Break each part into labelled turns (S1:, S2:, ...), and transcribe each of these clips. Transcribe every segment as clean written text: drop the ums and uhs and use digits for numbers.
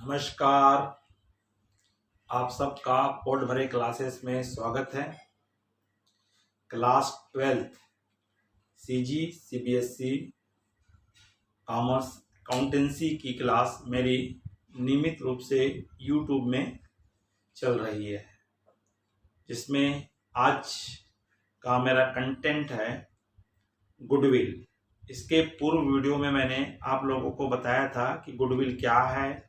S1: नमस्कार। आप सबका पोर्ट भरे क्लासेस में स्वागत है। Class 12 CG CBSE commerce accountancy की क्लास मेरी नियमित रूप से यूट्यूब में चल रही है, जिसमें आज का मेरा कंटेंट है गुडविल। इसके पूर्व वीडियो में मैंने आप लोगों को बताया था कि गुडविल क्या है,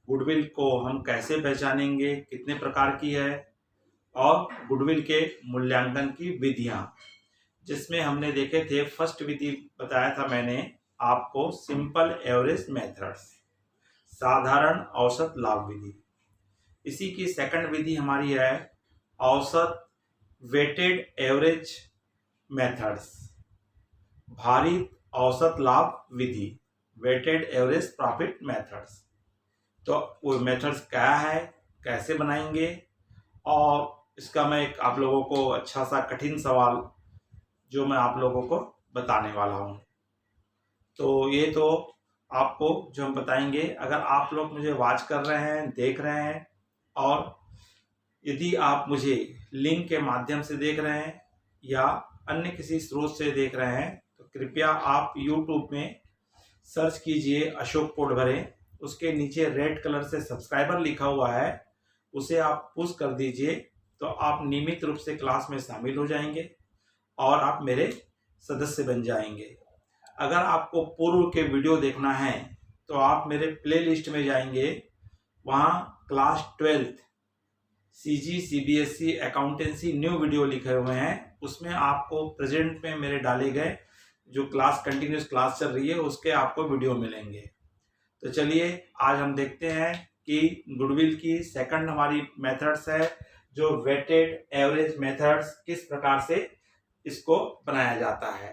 S1: गुडविल को हम कैसे पहचानेंगे, कितने प्रकार की है, और गुडविल के मूल्यांकन की विधियां, जिसमें हमने देखे थे। फर्स्ट विधि बताया था मैंने आपको सिंपल एवरेज मेथड्स, साधारण औसत लाभ विधि। इसी की सेकंड विधि हमारी है औसत वेटेड एवरेज मेथड्स, भारित औसत लाभ विधि, वेटेड एवरेज प्रॉफिट मेथड्स। तो वो मेथड्स क्या है, कैसे बनाएंगे, और इसका मैं एक आप लोगों को अच्छा सा कठिन सवाल जो मैं आप लोगों को बताने वाला हूँ। तो ये तो आपको जो हम बताएंगे, अगर आप लोग मुझे वॉच कर रहे हैं, देख रहे हैं, और यदि आप मुझे लिंक के माध्यम से देख रहे हैं या अन्य किसी स्रोत से देख रहे हैं, तो कृपया आप यूट्यूब में सर्च कीजिए अशोक पोर्ट भरे। उसके नीचे रेड कलर से सब्सक्राइबर लिखा हुआ है, उसे आप पुश कर दीजिए, तो आप नियमित रूप से क्लास में शामिल हो जाएंगे और आप मेरे सदस्य बन जाएंगे। अगर आपको पूर्व के वीडियो देखना है तो आप मेरे प्लेलिस्ट में जाएंगे, वहाँ class 12 CG CBSE accountancy new video लिखे हुए हैं। उसमें आपको प्रेजेंट में मेरे डाले गए जो क्लास कंटिन्यूस क्लास चल रही है उसके आपको वीडियो मिलेंगे। तो चलिए आज हम देखते हैं कि गुडविल की सेकंड हमारी मेथड्स है जो वेटेड एवरेज मेथड्स, किस प्रकार से इसको बनाया जाता है।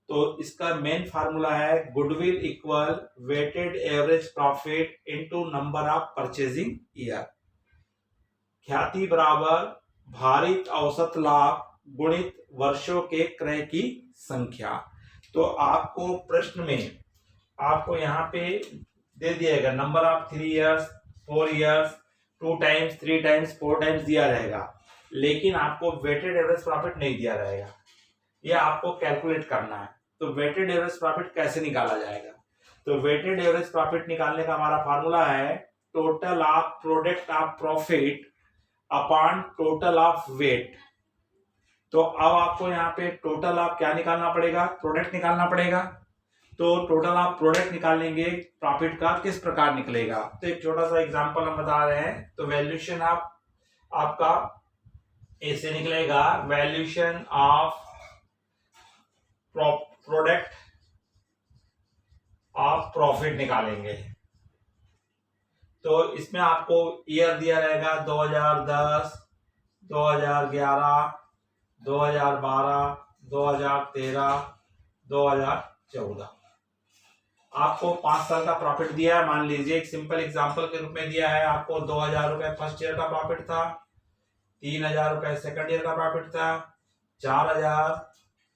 S1: तो इसका मेन फार्मूला है goodwill equal weighted average profit into number of purchasing year, ख्याति बराबर भारित औसत लाभ गुणित वर्षों के क्रय की संख्या। तो आपको प्रश्न में आपको यहाँ पे दे दिएगा number of 3 years, 4 years, 2 times, 3 times, 4 times दिया रहेगा, लेकिन आपको वेटेड एवरेज प्रॉफिट नहीं दिया रहेगा। ये आपको कैलकुलेट करना है। तो वेटेड एवरेज प्रॉफिट कैसे निकाला जाएगा? तो वेटेड एवरेज प्रॉफिट निकालने का हमारा फार्मूला है total of product of profit upon total of weight. तो अब आपको यहाँ पे टोटल ऑफ क्या निकालना पड़ेगा? प्रोडक्ट निकालना पड़ेगा। तो टोटल ऑफ प्रोडक्ट निकालेंगे, प्रॉफिट का किस प्रकार निकलेगा? तो एक छोटा सा एग्जांपल हम बता रहे हैं। तो वैल्यूएशन ऑफ आपका ऐसे निकलेगा, valuation of product of profit निकालेंगे। तो इसमें आपको ईयर दिया रहेगा 2010, 2011, 2012, 2013, 2014। आपको 5 साल का प्रॉफिट दिया है। मान लीजिए एक सिंपल एग्जांपल के रूप में दिया है, आपको 2000 रुपए फर्स्ट ईयर का प्रॉफिट था, 3000 रुपए सेकंड ईयर का प्रॉफिट था, 4000,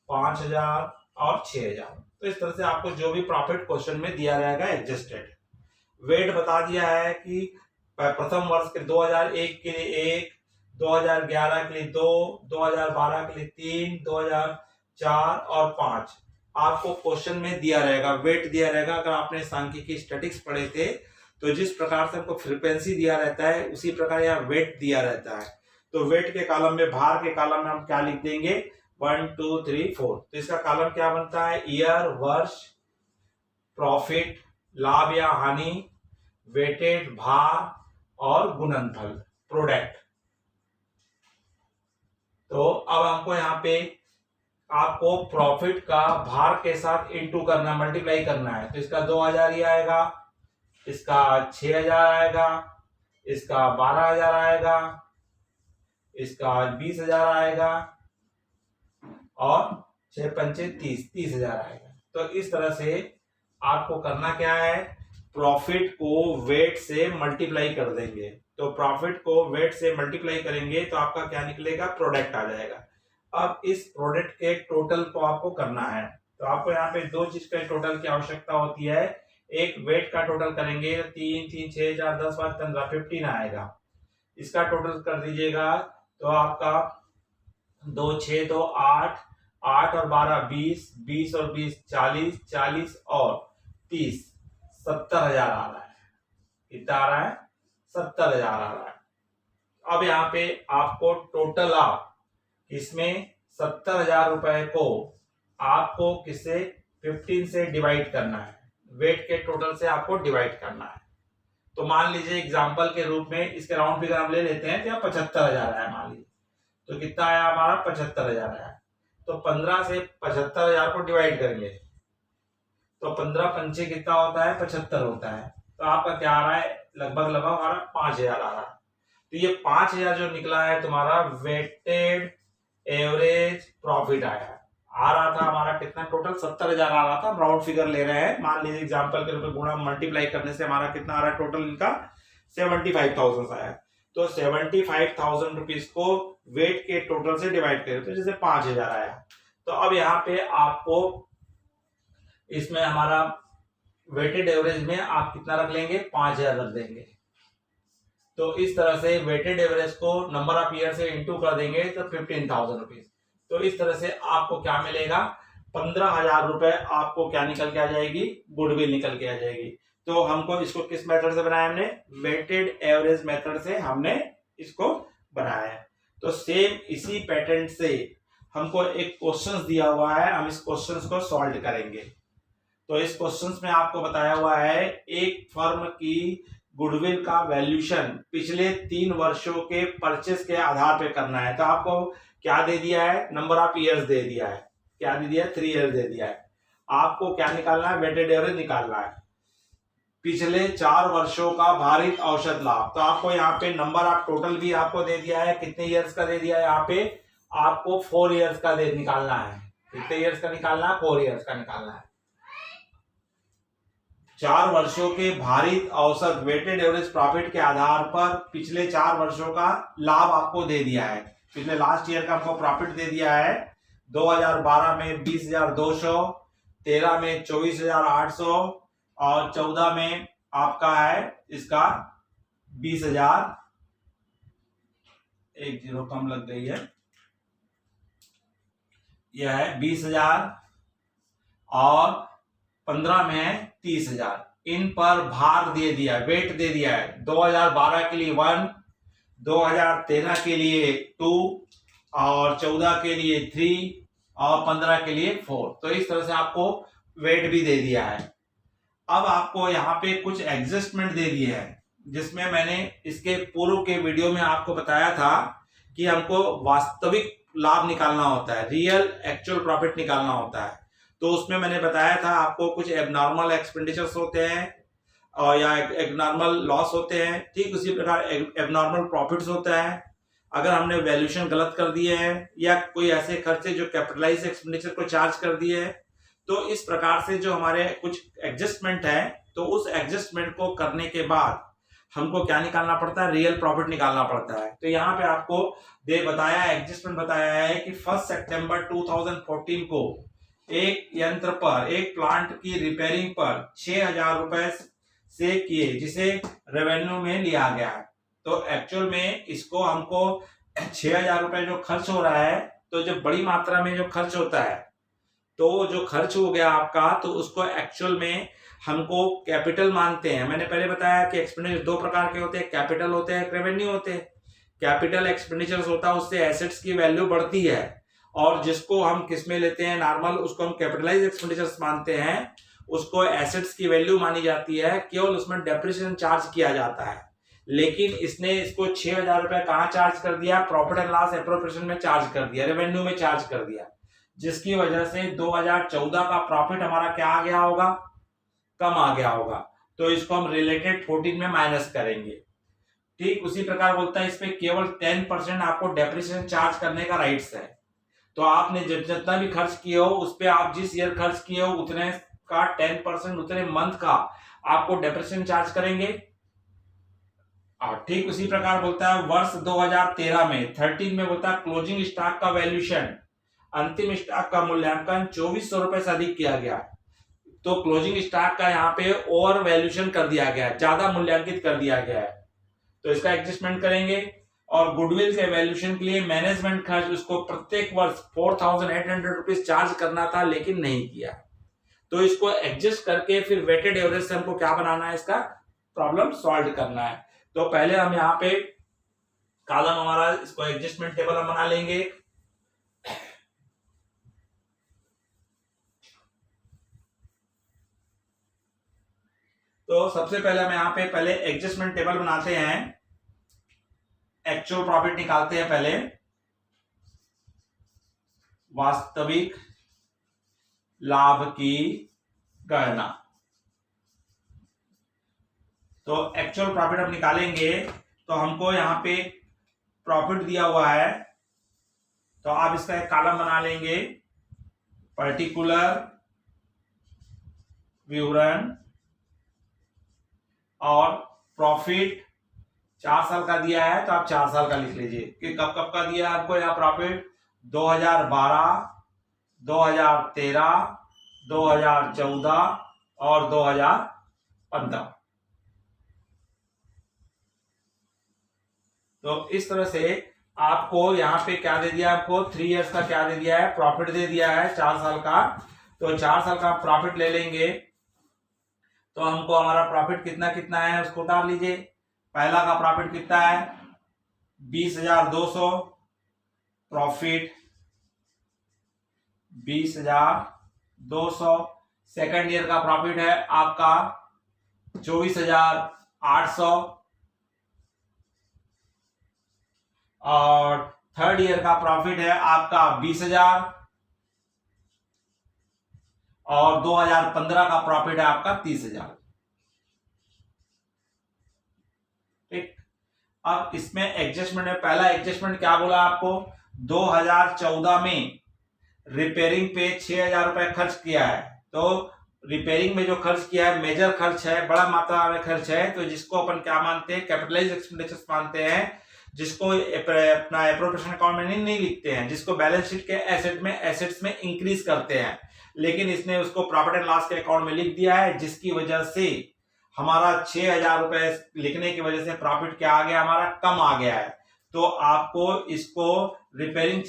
S1: 5000 और 6000। तो इस तरह से आपको जो भी प्रॉफिट क्वेश्चन में दिया रहेगा एडजस्टेड। वेट बता दिया है कि प्रथम वर्ष के 2001 के लिए 1, 2011 के लिए 2, 2012 के लिए 3, 2004 और 5 आपको क्वेश्चन में दिया रहेगा, वेट दिया रहेगा। अगर आपने सांख्यिकी स्टैटिक्स पढ़े थे तो जिस प्रकार से आपको फ्रीक्वेंसी दिया रहता है उसी प्रकार यहाँ वेट दिया रहता है। तो वेट के कॉलम में, भार के कॉलम में हम क्या लिख देंगे? 1, 2, 3, 4। तो इसका कॉलम क्या बनता है? ईयर, वर्ष, प्रॉफिट, लाभ या हानि, वेटेड, भार और गुणनफल, प्रोडक्ट। तो अब हमको यहाँ पे आपको प्रॉफिट का भार के साथ इनटू करना, मल्टीप्लाई करना है। तो इसका 2000 ही आएगा, इसका 6000 आएगा, इसका 12000 आएगा, इसका 20000 आएगा और 6 पंचे 30,000 आएगा। तो इस तरह से आपको करना क्या है? प्रॉफिट को वेट से मल्टीप्लाई कर देंगे। तो प्रॉफिट को वेट से मल्टीप्लाई करेंगे तो आपका क्या निकलेगा? प्रोडक्ट आ जाएगा। अब इस प्रोडक्ट के टोटल को आपको करना है। तो आपको यहाँ पे दो चीज के टोटल की आवश्यकता होती है। एक वेट का टोटल करेंगे तो 3 3 6 4 10 5 15 15 आएगा। इसका टोटल कर दीजिएगा तो आपका 2 6 2 8 8 और 12 20 20 और 20 40 40 और 30 70,000 आ रहा है। कितना आ रहा है? 70,000 आ रहा है। अब यहाँ पे आपको टोटल इसमें 70,000 रुपए को आपको किससे 15 से डिवाइड करना है, वेट के टोटल से आपको डिवाइड करना है। तो मान लीजिए एग्जांपल के रूप में इसके राउंड फिगर हम ले लेते हैं, तो 75,000 है मान लीजिए। तो कितना आया हमारा? 75,000 आया। तो 15 से 75,000 को डिवाइड करेंगे तो 15 पंचे कितना होता है? 75 होता है। तो आपका क्या आ रहा है? लगभग हमारा 5,000 आ रहा है। तो ये 5,000 जो निकला है तुम्हारा वेटेड एवरेज प्रॉफिट आया। आ रहा था हमारा कितना? टोटल 70,000 आ रहा था। राउंड फिगर ले रहे हैं, मान लीजिए एग्जांपल के रूप में गुणा मल्टीप्लाई करने से हमारा कितना आ रहा है? टोटल इनका 75,000 आया। तो 75,000 रुपीज को वेट के टोटल से डिवाइड करें तो जैसे 5,000 आया। तो अब यहाँ पे आपको इसमें हमारा वेटेड एवरेज में आप कितना रख लेंगे? 5,000 रख देंगे। तो इस तरह से वेटेड एवरेज को नंबर ऑफ ईयर से इंटू कर देंगे तो 15,000 रुपीज। तो इस तरह से आपको क्या मिलेगा? 15,000 रुपए आपको क्या निकल के आ जाएगी? गुडविल निकल के आ जाएगी। तो हमको इसको किस मेथड से बनाया? हमने वेटेड एवरेज मेथड से हमने इसको बनाया है। तो सेम इसी पैटर्न से हमको एक क्वेश्चन दिया हुआ है, हम इस क्वेश्चन को सॉल्व करेंगे। तो इस क्वेश्चन में आपको बताया हुआ है एक फर्म की गुडविल का वैल्यूएशन पिछले 3 वर्षों के परचेस के आधार पे करना है। तो आपको क्या दे दिया है? नंबर ऑफ ईयर्स दे दिया है। क्या दे दिया है? 3 ईयर दे दिया है। आपको क्या निकालना है? वेटेड एवरेज निकालना है। पिछले 4 वर्षों का भारित औसत लाभ। तो आपको यहाँ पे नंबर ऑफ टोटल भी आपको दे दिया है। कितने ईयर्स का दे दिया है? यहाँ पे आपको 4 ईयर्स का निकालना है। कितने ईयर्स का निकालना है? 4 ईयर्स का निकालना है। 4 वर्षों के भारित औसत वेटेड एवरेज प्रॉफिट के आधार पर पिछले 4 वर्षों का लाभ आपको दे दिया है। पिछले लास्ट ईयर का आपको प्रॉफिट दे दिया है। 2012 में 20,200, 13 में 24,800 और 14 में आपका है इसका 20,000, एक जीरो कम लग गई है, यह है 20,000 और 15 में है 30,000। इन पर भार दे दिया, वेट दे दिया है। 2012 के लिए 1, 2013 के लिए 2 और 14 के लिए 3 और 15 के लिए 4। तो इस तरह से आपको वेट भी दे दिया है। अब आपको यहाँ पे कुछ एडजस्टमेंट दे दिए हैं, जिसमें मैंने इसके पूर्व के वीडियो में आपको बताया था कि हमको वास्तविक लाभ निकालना होता है, रियल एक्चुअल प्रॉफिट निकालना होता है। तो उसमें मैंने बताया था आपको कुछ एबनॉर्मल एक्सपेंडिचर्स होते हैं और या एबनॉर्मल लॉस होते हैं। ठीक उसी प्रकार एबनॉर्मल प्रॉफिट्स होता है। अगर हमने वैल्यूएशन गलत कर दिए हैं या कोई ऐसे खर्चे जो कैपिटलाइज एक्सपेंडिचर को चार्ज कर दिए हैं, तो इस प्रकार से जो हमारे कुछ एडजस्टमेंट है, तो उस एडजस्टमेंट को करने के बाद हमको क्या निकालना पड़ता है? रियल प्रॉफिट निकालना पड़ता है। तो यहाँ पे आपको बताया एडजस्टमेंट बताया है कि 1 सितंबर 2014 को एक यंत्र पर, एक प्लांट की रिपेयरिंग पर 6,000 रुपए से किए, जिसे रेवेन्यू में लिया गया है। तो एक्चुअल में इसको हमको 6,000 रुपए जो खर्च हो रहा है, तो जब बड़ी मात्रा में जो खर्च होता है, तो जो खर्च हो गया आपका, तो उसको एक्चुअल में हमको कैपिटल मानते हैं। मैंने पहले बताया कि एक्सपेंडिचर 2 प्रकार के होते हैं, कैपिटल होते हैं, रेवेन्यू होते हैं। कैपिटल एक्सपेंडिचर्स होता है, उससे एसेट्स की वैल्यू बढ़ती है, और जिसको हम किस में लेते हैं नॉर्मल, उसको हम कैपिटलाइज एक्सपेंडिचर्स मानते हैं। उसको एसेट्स की वैल्यू मानी जाती है, केवल उसमें डेप्रिसिएशन चार्ज किया जाता है। लेकिन इसने इसको 6,000 रुपए कहाँ चार्ज कर दिया? प्रॉफिट एंड लॉस एप्रोप्रिएशन में चार्ज कर दिया, रेवेन्यू में चार्ज कर दिया, जिसकी वजह से 2014 का प्रॉफिट हमारा क्या आ गया होगा? कम आ गया होगा। तो इसको हम रिलेटेड 14 में माइनस करेंगे। ठीक उसी प्रकार बोलता है, इसमें केवल 10% आपको डेप्रिसिएशन चार्ज करने का राइट्स है। तो आपने जितना भी खर्च किए हो, उस पे आप जिस ईयर खर्च किए हो उतने का 10%, उतने मंथ का आपको डेप्रिसिएशन चार्ज करेंगे। और ठीक उसी प्रकार बोलता है वर्ष 2013 में 13 में बोलता है क्लोजिंग स्टॉक का वैल्यूएशन, अंतिम स्टॉक का मूल्यांकन 2,400 रुपए से अधिक किया गया। तो क्लोजिंग स्टॉक का यहाँ पे ओवर वैल्यूएशन कर दिया गया है, ज्यादा मूल्यांकित कर दिया गया है, तो इसका एडजस्टमेंट करेंगे। और गुडविल के वैल्यूएशन के लिए मैनेजमेंट खर्च उसको प्रत्येक वर्ष 4,800 रुपीज चार्ज करना था, लेकिन नहीं किया, तो इसको एडजस्ट करके फिर वेटेड एवरेज से हमको क्या बनाना है, इसका प्रॉब्लम सॉल्व करना है। तो पहले हम यहाँ पे कॉलम हमारा इसको एडजस्टमेंट टेबल हम बना लेंगे। तो सबसे पहले हम यहाँ पे पहले एडजस्टमेंट टेबल बनाते हैं, एक्चुअल प्रॉफिट निकालते हैं पहले, वास्तविक लाभ की गणना। तो एक्चुअल प्रॉफिट हम निकालेंगे, तो हमको यहाँ पे प्रॉफिट दिया हुआ है, तो आप इसका एक कॉलम बना लेंगे, पर्टिकुलर विवरण, और प्रॉफिट 4 साल का दिया है, तो आप 4 साल का लिख लीजिए कि कब कब का दिया है आपको यहाँ प्रॉफिट, 2012, 2013, 2014 और 2015। तो इस तरह से आपको यहाँ पे क्या दे दिया, आपको 3 इयर्स का क्या दे दिया है, प्रॉफिट दे दिया है 4 साल का। तो 4 साल का प्रॉफिट ले लेंगे, तो हमको हमारा प्रॉफिट कितना कितना है उसको उतार लीजिए। पहला का प्रॉफिट कितना है, 20,200, प्रॉफिट 20,200। सेकंड ईयर का प्रॉफिट है आपका 24,800, और थर्ड ईयर का प्रॉफिट है आपका 20,000, और 2015 का प्रॉफिट है आपका 30,000। ठीक, अब इसमें एडजस्टमेंट में पहला एडजस्टमेंट क्या बोला आपको, 2014 में रिपेयरिंग पे 6,000 रुपए खर्च किया है। तो रिपेयरिंग में जो खर्च किया है मेजर खर्च है, बड़ा मात्रा में खर्च है, तो जिसको अपन क्या मानते हैं, कैपिटलाइज एक्सपेंडिचर्स मानते हैं, जिसको अपना एप्रोप्रिएशन अकाउंट में नहीं लिखते हैं, जिसको बैलेंस शीट के एसेट्स में इंक्रीज करते हैं, लेकिन इसने उसको प्रॉफिट एंड लॉस के अकाउंट में लिख दिया है, जिसकी वजह से हमारा 6,000 रुपए लिखने की वजह से प्रॉफिट क्या आ गया, हमारा कम आ गया है। तो आपको इसको रिपेयरिंग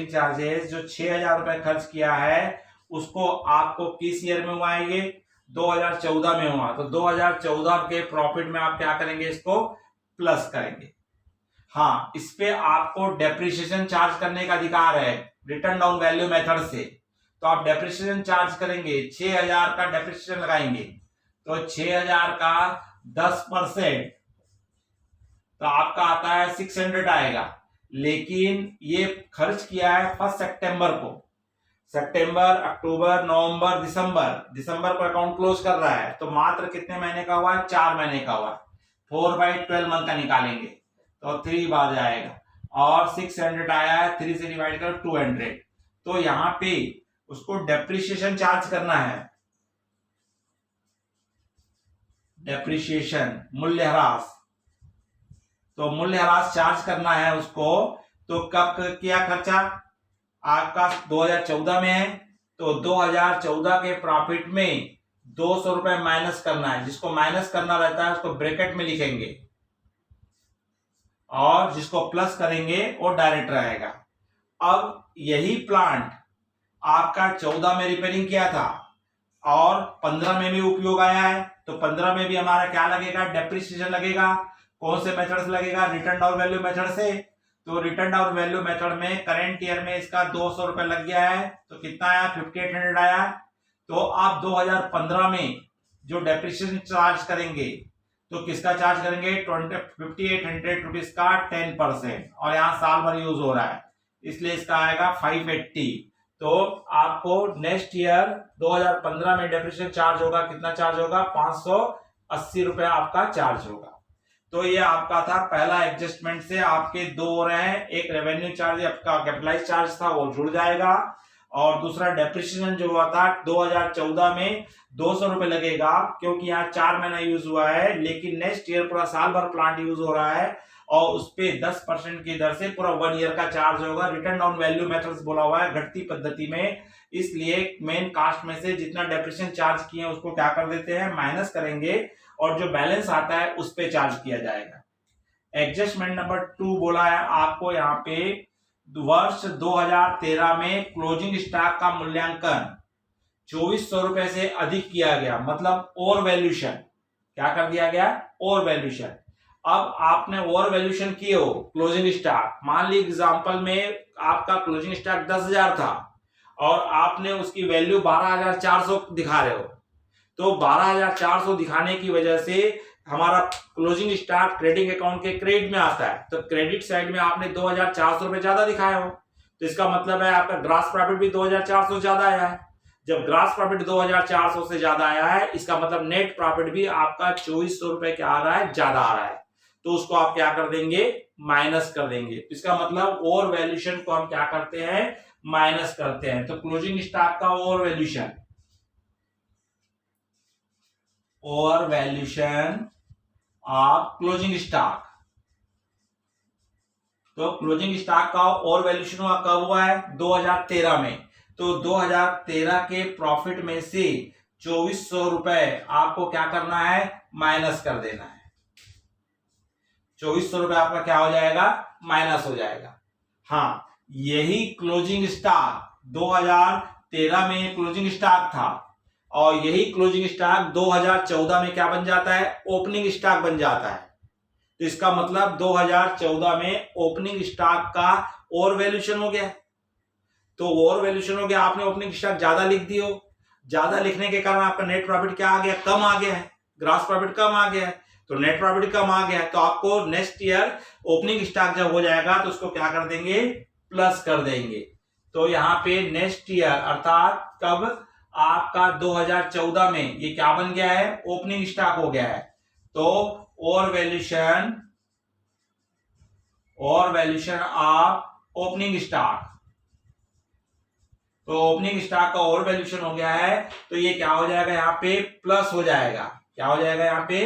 S1: चार्जेस जो 6,000 रुपए खर्च किया है, उसको आपको किस ईयर में हुआ है, ये 2014 में हुआ, तो 2014 के प्रॉफिट में आप क्या करेंगे, इसको प्लस करेंगे। हाँ, इस पे आपको डेप्रिसिएशन चार्ज करने का अधिकार है रिटर्न डाउन वैल्यू मेथड से, तो आप डेप्रिसिएशन चार्ज करेंगे, 6,000 का डेप्रिसिएशन लगाएंगे, तो 6,000 का 10%, तो आपका आता है 600 आएगा। लेकिन ये खर्च किया है 1 सितंबर को, सितंबर, अक्टूबर, नवंबर, दिसंबर को अकाउंट क्लोज कर रहा है, तो मात्र कितने महीने का हुआ है, 4 महीने का हुआ है, 4/12 मंथ का निकालेंगे तो 3 बार जाएगा, और 600 आया है, 3 से डिवाइड कर 200, तो यहाँ पे उसको डेप्रिसिएशन चार्ज करना है, डेप्रिसिएशन मूल्यह्रास, तो मूल्यह्रास चार्ज करना है उसको। तो कब किया खर्चा, आपका 2014 में है, तो 2014 के प्रॉफिट में 200 रुपए माइनस करना है, जिसको माइनस करना रहता है उसको ब्रैकेट में लिखेंगे, और जिसको प्लस करेंगे वो डायरेक्ट रहेगा। अब यही प्लांट आपका 14 में रिपेयरिंग किया था और 15 में भी उपयोग आया है, तो 15 में भी हमारा क्या लगेगा, डेप्रिसिएशन लगेगा। कौन से मेथड से लगेगा, रिटर्न डाउन वैल्यू मेथड से। तो रिटर्न डाउन वैल्यू मेथड में करंट ईयर में इसका 200 रुपए लग गया है, तो कितना आया, 5800 आया। तो आप 2015 में जो डेप्रिसिएशन चार्ज करेंगे, तो किसका चार्ज करेंगे, 5800 रुपीज का 10%, और यहाँ साल भर यूज हो रहा है, इसलिए इसका आएगा 580। तो आपको नेक्स्ट ईयर 2015 में डेप्रिसिएशन चार्ज होगा, कितना चार्ज होगा, 580 रुपए आपका चार्ज होगा। तो ये आपका था पहला एडजस्टमेंट से आपके 2 हो रहे हैं, एक रेवेन्यू चार्ज आपका कैपिटलाइज चार्ज था वो जुड़ जाएगा, और दूसरा डेप्रिसिएशन जो हुआ था 2014 में 200 रुपए लगेगा, क्योंकि यहाँ 4 महीना यूज हुआ है, लेकिन नेक्स्ट ईयर पूरा साल भर प्लांट यूज हो रहा है, और उस पे 10% की दर से पूरा 1 ईयर का चार्ज होगा। रिटर्न डाउन वैल्यू मेथड्स बोला हुआ है, घटती पद्धति में इसलिए मेन कास्ट में से जितना डेप्रिसिएशन चार्ज किए हैं उसको क्या कर देते हैं, माइनस करेंगे और जो बैलेंस आता है उस पे चार्ज किया जाएगा। एडजस्टमेंट नंबर 2 बोला है आपको यहाँ पे, वर्ष 2013 में क्लोजिंग स्टॉक का मूल्यांकन 2400 रुपए से अधिक किया गया, मतलब ओवर वैल्यूशन। क्या कर दिया गया, ओवर वैल्यूशन। अब आपने ओवर वैल्यूशन किए हो क्लोजिंग स्टॉक, मान ली एग्जांपल में आपका क्लोजिंग स्टॉक 10,000 था और आपने उसकी वैल्यू 12,400 दिखा रहे हो, तो 12,400 दिखाने की वजह से हमारा क्लोजिंग स्टॉक ट्रेडिंग अकाउंट के क्रेडिट में आता है, तो क्रेडिट साइड में आपने 2,400 रुपए ज्यादा दिखाए हो, तो इसका मतलब है आपका ग्रॉस प्रॉफिट भी 2,400 ज्यादा आया है। जब ग्रॉस प्रॉफिट 2,400 से ज्यादा आया है, इसका मतलब नेट प्रॉफिट भी आपका 2400 रुपए क्या आ रहा है, ज्यादा आ रहा है, तो उसको आप क्या कर देंगे, माइनस कर देंगे। इसका मतलब ओवर वैल्यूशन को हम क्या करते हैं, माइनस करते हैं। तो क्लोजिंग स्टॉक का over valuation, over valuation of closing stock, तो क्लोजिंग स्टॉक का ओवर वैल्यूशन हुआ कब हुआ है, 2013 में। तो 2013 के प्रॉफिट में से 2400 रुपए आपको क्या करना है, माइनस कर देना है। 2400 रुपए आपका क्या हो जाएगा, माइनस हो जाएगा। हाँ, यही क्लोजिंग स्टॉक 2013 में क्लोजिंग स्टॉक था और यही क्लोजिंग स्टॉक 2014 में क्या बन जाता है, ओपनिंग स्टॉक बन जाता है। तो इसका मतलब 2014 में ओपनिंग स्टॉक का ओवर वैल्यूशन हो गया, तो ओवर वैल्यूशन हो गया, आपने ओपनिंग स्टॉक ज्यादा लिख दी हो, ज्यादा लिखने के कारण आपका नेट प्रॉफिट क्या आ गया, कम आ गया है, ग्रॉस प्रॉफिट कम आ गया है, तो नेट प्रॉफिट कम आ गया है, तो आपको नेक्स्ट ईयर ओपनिंग स्टॉक जब हो जाएगा तो उसको क्या कर देंगे, प्लस कर देंगे। तो यहाँ पे नेक्स्ट ईयर अर्थात कब, आपका 2014 में ये क्या बन गया है, ओपनिंग स्टॉक हो गया है। तो over valuation of opening stock, तो ओपनिंग स्टॉक का ओवर वैल्यूशन हो गया है, तो ये क्या हो जाएगा, यहाँ पे प्लस हो जाएगा। क्या हो जाएगा, यहाँ पे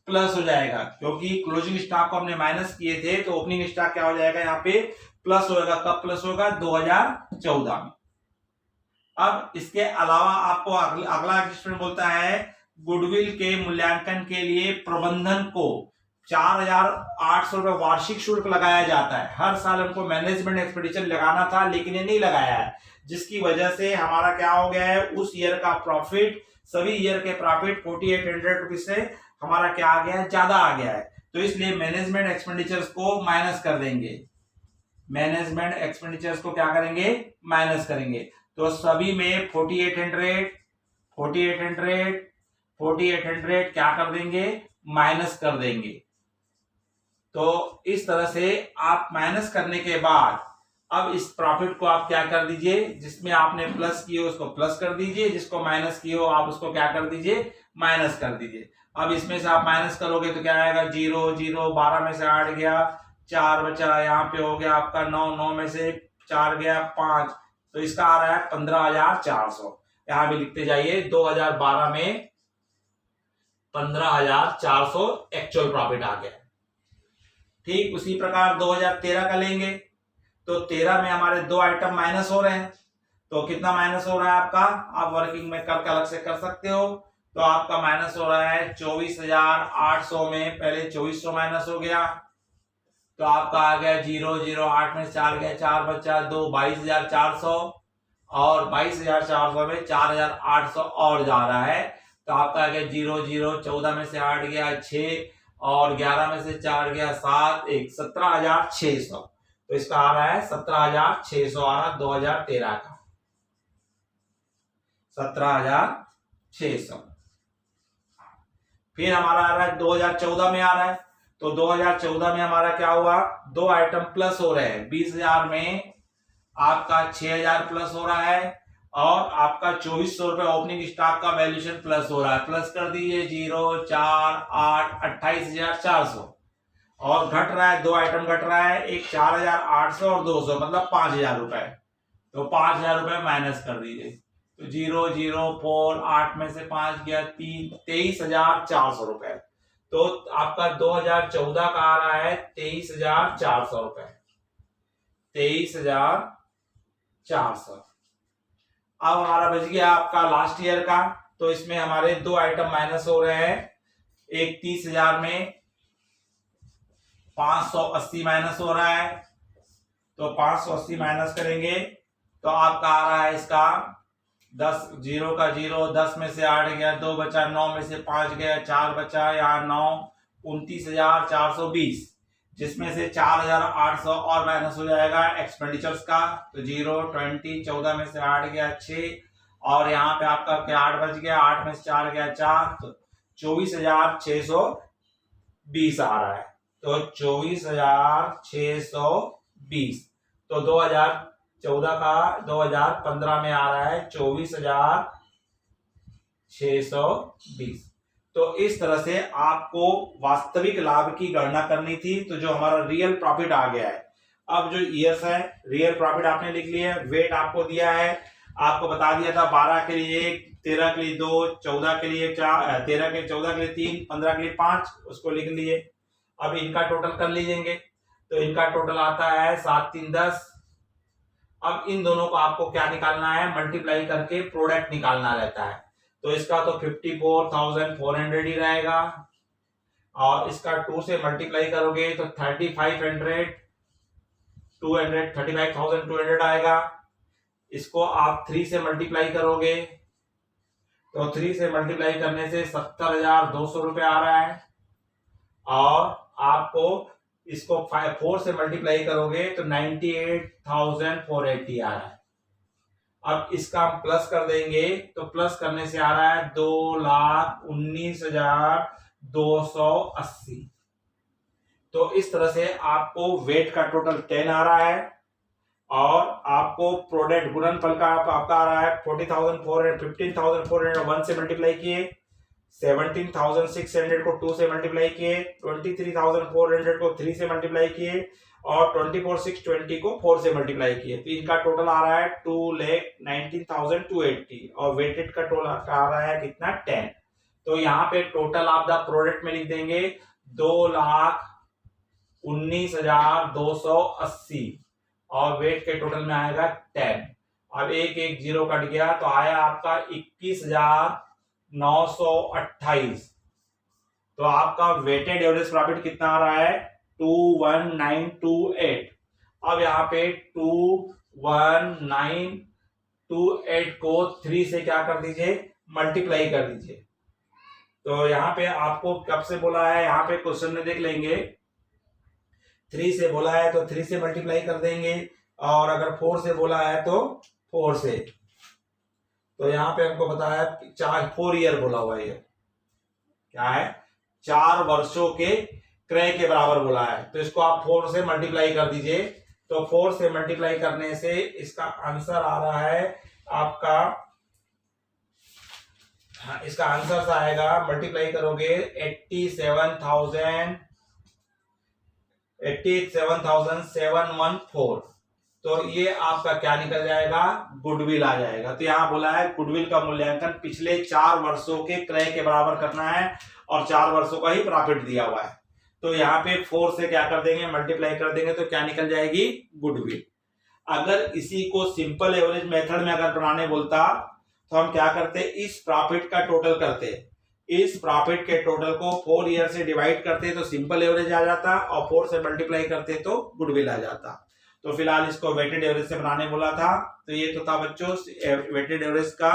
S1: प्लस हो जाएगा, क्योंकि क्लोजिंग स्टॉक को हमने माइनस किए थे, तो ओपनिंग स्टॉक क्या हो जाएगा, यहाँ पे प्लस होगा। कब प्लस होगा, 2014 में। अब इसके अलावा आपको अगला एडजस्टमेंट बोलता है, गुडविल के मूल्यांकन के लिए प्रबंधन को 4,800 रुपए वार्षिक शुल्क लगाया जाता है। हर साल हमको मैनेजमेंट एक्सपेंडिचर लगाना था, लेकिन ये नहीं लगाया है, जिसकी वजह से हमारा क्या हो गया है, उस ईयर का प्रॉफिट, सभी ईयर के प्रॉफिट 4,800 रुपीज से हमारा क्या आ गया है, ज्यादा आ गया है। तो इसलिए मैनेजमेंट एक्सपेंडिचर्स को माइनस कर देंगे, मैनेजमेंट एक्सपेंडिचर्स को क्या करेंगे, माइनस करेंगे। तो सभी में 4,800 क्या कर देंगे, माइनस कर देंगे। तो इस तरह से आप माइनस करने के बाद अब इस प्रॉफिट को आप क्या कर दीजिए, जिसमें आपने प्लस किए उसको प्लस कर दीजिए, जिसको माइनस किए हो आप उसको क्या कर दीजिए, माइनस कर दीजिए। अब इसमें से आप माइनस करोगे तो क्या आएगा, 0 0, 12 में से 8 गया, 4 बचा, यहाँ पे हो गया आपका 9, 9 में से 4 गया 5, तो इसका आ रहा है 15,400। यहां भी लिखते जाइए, 2012 में 15,400 एक्चुअल प्रॉफिट आ गया। ठीक उसी प्रकार 2013 का लेंगे, तो 13 में हमारे दो आइटम माइनस हो रहे हैं, तो कितना माइनस हो रहा है आपका, आप वर्किंग में करके अलग से कर सकते हो। तो आपका माइनस हो रहा है 24,800 में, पहले 2400 माइनस हो गया, तो आपका आ गया 0 0, 8 में 4 गया, 4 बचा 2, 22,400, और 22,400 में 4,800 और जा रहा है, तो आपका आ गया 0 0, 14 में से 8 गया 6, और 11 में से 4 गया 7, 1, 17,600। तो इसका आ रहा है 17,600 आ रहा 2013 का, 17,600। फिर हमारा आ रहा है 2014 में आ रहा है, तो 2014 में हमारा क्या हुआ, दो आइटम प्लस हो रहे हैं, 20,000 में आपका 6,000 प्लस हो रहा है, और आपका 2,400 रुपए ओपनिंग स्टॉक का वैल्यूएशन प्लस हो रहा है, प्लस कर दीजिए 0 4 8, 28,400, और घट रहा है, दो आइटम घट रहा है, एक 4,800 और 200, मतलब 5,000 रुपए, तो 5,000 रुपए माइनस कर दीजिए, तो 0 0 4, 8 में से 5 गया 3, 23,400 रुपए। तो आपका 2014 का आ रहा है 23,400 रुपए, 23,400। अब हमारा बच गया आपका लास्ट ईयर का, तो इसमें हमारे दो आइटम माइनस हो रहे हैं। एक 30,000 में 580 माइनस हो रहा है, तो 580 माइनस करेंगे तो आपका आ रहा है इसका 10, 0 का 0, 10 में से 8 गया, 2 बचा, 9 में से 5 गया, 4 बचा, यहाँ 9, 29,420, जिसमें से 4,800 और माइनस हो जाएगा एक्सपेंडिचर्स का, तो 0, 20, 14 में से 8 गया 6, और यहाँ पे आपका क्या 8 बच गया, 8 में से 4 गया 4, तो 24,620 आ रहा है। तो 24,620, तो 2014 का 2015 में आ रहा है 24,620। तो इस तरह से आपको वास्तविक लाभ की गणना करनी थी, तो जो हमारा रियल प्रॉफिट आ गया है। अब जो ईयर्स है, रियल प्रॉफिट आपने लिख लिया है, वेट आपको दिया है, आपको बता दिया था 12 के लिए 1, 13 के लिए 2, 14 के लिए 4, 13 के 14 के लिए 3, 15 के लिए 5, उसको लिख लिए। अब इनका टोटल कर लीजिएंगे, तो इनका टोटल आता है 7, 3, 10। अब इन दोनों को आपको क्या निकालना है, मल्टीप्लाई करके प्रोडक्ट निकालना रहता है। तो इसका तो 54,400 ही रहेगा, और इसका 2 से मल्टीप्लाई करोगे तो 35,200 आएगा। इसको आप 3 से मल्टीप्लाई करोगे तो 3 से मल्टीप्लाई करने से 70,200 रुपये आ रहा है, और आपको इसको 4 से मल्टीप्लाई करोगे तो 98,480 आ रहा है। अब इसका हम प्लस कर देंगे तो प्लस करने से आ रहा है 2,19,280। तो इस तरह से आपको वेट का टोटल 10 आ रहा है, और आपको प्रोडक्ट गुणनफल का आपका आ रहा है 40,400, 15,400 1 से मल्टीप्लाई किए, 17,600 को 2 से मल्टीप्लाई किए, 23,400 को 3 से मल्टीप्लाई किए, और 24,620 को 4 से मल्टीप्लाई किए। तो इनका टोटल आ रहा है 2,19,280, और वेटेड का टोटल आ रहा है कितना 10। तो यहाँ पे टोटल आप द प्रोडक्ट में लिख देंगे 2,19,280, और वेट के टोटल में आएगा 10। अब एक 0 कट गया तो आया आपका 21,928। तो आपका वेटेड एवरेज प्रॉफिट कितना आ रहा है 21928। अब यहाँ पे 21928 को 3 से क्या कर दीजिए, मल्टीप्लाई कर दीजिए। तो यहाँ पे आपको कब से बोला है, यहाँ पे क्वेश्चन में देख लेंगे, 3 से बोला है तो 3 से मल्टीप्लाई कर देंगे, और अगर 4 से बोला है तो 4 से। तो यहाँ पे हमको बताया 4 ईयर बोला हुआ है, क्या है 4 वर्षों के क्रय के बराबर बोला है। तो इसको आप 4 से मल्टीप्लाई कर दीजिए, तो 4 से मल्टीप्लाई करने से इसका आंसर आ रहा है आपका, इसका आंसर आएगा, मल्टीप्लाई करोगे 87,714। तो ये आपका क्या निकल जाएगा, गुडविल आ जाएगा। तो यहाँ बोला है गुडविल का मूल्यांकन पिछले 4 वर्षों के क्रय के बराबर करना है, और 4 वर्षों का ही प्रॉफिट दिया हुआ है। तो यहाँ पे 4 से क्या कर देंगे, मल्टीप्लाई कर देंगे, तो क्या निकल जाएगी, गुडविल। अगर इसी को सिंपल एवरेज मेथड में अगर बनाने बोलता तो हम क्या करते, इस प्रॉफिट का टोटल करते, इस प्रॉफिट के टोटल को 4 ईयर से डिवाइड करते तो सिंपल एवरेज आ जाता, और 4 से मल्टीप्लाई करते तो गुडविल आ जाता। तो फिलहाल इसको वेटेड एवरेज से बनाने बोला था। तो ये तो था बच्चों वेटेड एवरेज का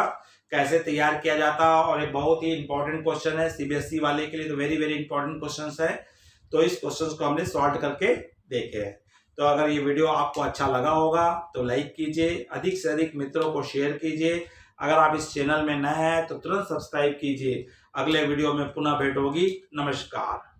S1: कैसे तैयार किया जाता, और ये बहुत ही इंपॉर्टेंट क्वेश्चन है सीबीएसई वाले के लिए, तो वेरी वेरी इंपॉर्टेंट क्वेश्चन है। तो इस क्वेश्चन को हमने सॉल्व करके देखे हैं। तो अगर ये वीडियो आपको अच्छा लगा होगा तो लाइक कीजिए, अधिक से अधिक मित्रों को शेयर कीजिए। अगर आप इस चैनल में नए हैं तो तुरंत सब्सक्राइब कीजिए। अगले वीडियो में पुनः भेंट होगी। नमस्कार।